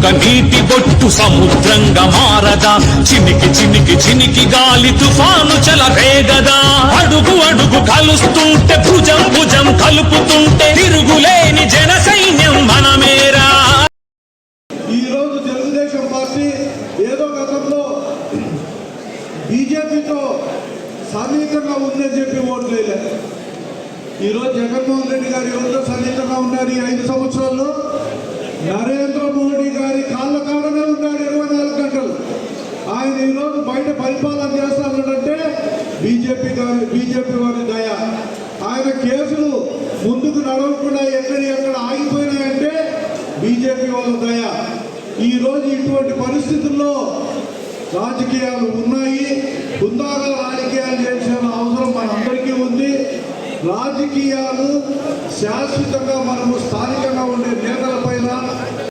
ఒక నీటి బొట్టు సముద్రంగా మారదా, చినికి చినికి చినికి గాలి తుఫాను చెలరేగదా, అడుగు అడుగు కలుస్తుంటే భుజం భుజం కలుపుతుంటే తిరుగులేని జన సైన్యం మనమేరా. ఈరోజు తెలుగుదేశం పార్టీ ఏదో గతంలో బీజేపీతో సన్నిహితంగా ఉందని చెప్పి ఓట్లు వేయలేదు. ఈరోజు జగన్మోహన్ రెడ్డి గారు ఎవరితో సన్నిహితంగా ఉన్నారు? ఈ 5 సంవత్సరాల్లో నరేంద్ర మోడీ గారి కాళ్ళ కాడనే ఉన్నాడు 24 గంటలు. ఆయన ఈరోజు బయట పరిపాలన చేస్తానంటే బీజేపీ వారి దయ. ఆయన కేసులు ముందుకు నడవకుండా ఎక్కడ ఆగిపోయినాయంటే బీజేపీ వాళ్ళ దయ. ఈరోజు ఇటువంటి పరిస్థితుల్లో రాజకీయాలు ఉన్నాయి. హుందాగా రాజకీయాలు చేసిన అవసరం మనందరికీ ఉంది. రాజకీయాలు శాశ్వతంగా మనము స్థానికంగా ఉండే నేతల పైన